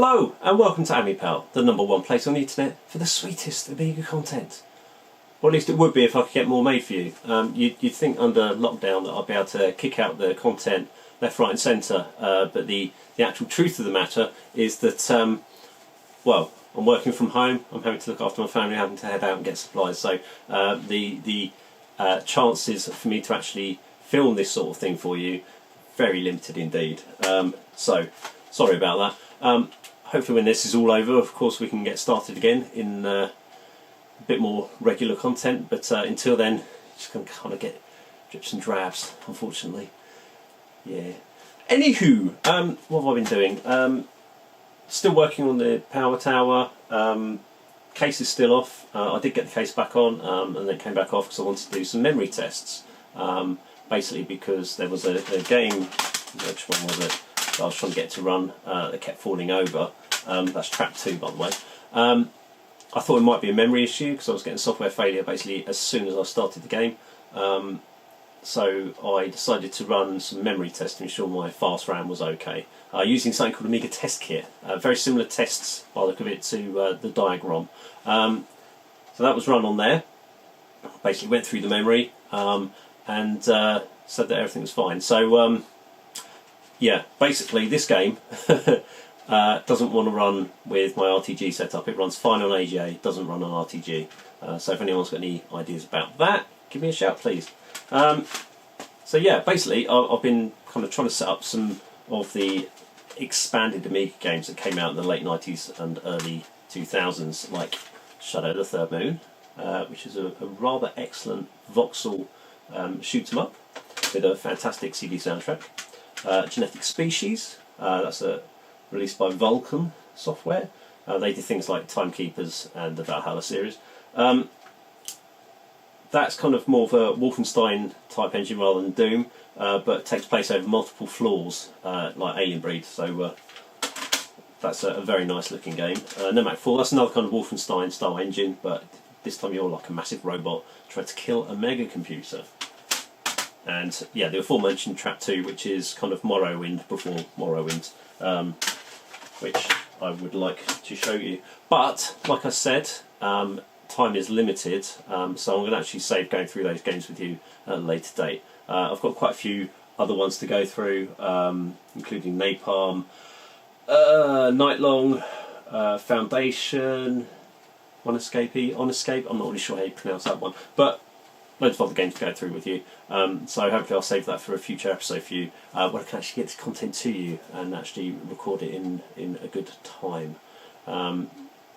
Hello and welcome to Amipal, the #1 place on the internet for the sweetest Amiga content. Or at least it would be if I could get more made for you. You'd think under lockdown that I'd be able to kick out the content left, right and centre, but the actual truth of the matter is that, well, I'm working from home, I'm having to look after my family, having to head out and get supplies, so the chances for me to actually film this sort of thing for you, very limited indeed. So, sorry about that. Hopefully when this is all over, of course, we can get started again in a bit more regular content, but until then, just going to kind of get drips and drabs, unfortunately. Yeah. Anywho, what have I been doing? Still working on the power tower. Case is still off. I did get the case back on and then came back off because I wanted to do some memory tests. Basically because there was a game, which one was it, that I was trying to get to run, that kept falling over. That's Trap 2, by the way. I thought it might be a memory issue because I was getting software failure basically as soon as I started the game. So I decided to run some memory tests to ensure my fast RAM was okay, using something called Amiga Test Kit. Very similar tests by the look of it to the diagram. So that was run on there. Basically went through the memory and said that everything was fine. So yeah, basically this game doesn't want to run with my RTG setup. It runs fine on AGA, doesn't run on RTG. So if anyone's got any ideas about that, give me a shout please. So yeah, basically I've been kind of trying to set up some of the expanded Amiga games that came out in the late 90s and early 2000s, like Shadow of the Third Moon, which is a rather excellent voxel shoot 'em up with a fantastic CD soundtrack. Genetic Species, that's released by Vulcan Software. They did things like Timekeepers and the Valhalla series. That's kind of more of a Wolfenstein type engine rather than Doom, but takes place over multiple floors, like Alien Breed. So that's a very nice looking game. Nomad 4, that's another kind of Wolfenstein style engine, but this time you're like a massive robot trying to kill a mega computer. And yeah, the aforementioned Trap 2, which is kind of Morrowind before Morrowind, which I would like to show you. But like I said, time is limited, so I'm going to actually save going through those games with you at a later date. I've got quite a few other ones to go through, including Napalm, Nightlong, Foundation, On Escape, I'm not really sure how you pronounce that one, but loads of other games to go through with you. So hopefully I'll save that for a future episode for you, where I can actually get this content to you and actually record it in a good time.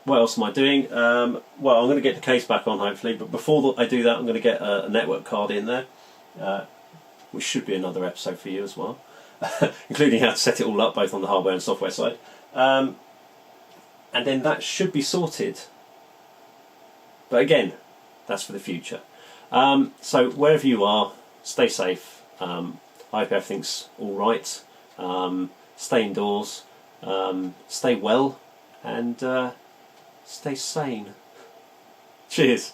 What else am I doing? Well, I'm going to get the case back on hopefully, but before I do that I'm going to get a network card in there, which should be another episode for you as well, including how to set it all up both on the hardware and software side. And then that should be sorted. But again, that's for the future. So wherever you are, stay safe. I hope everything's alright. Stay indoors, stay well, and stay sane. Cheers.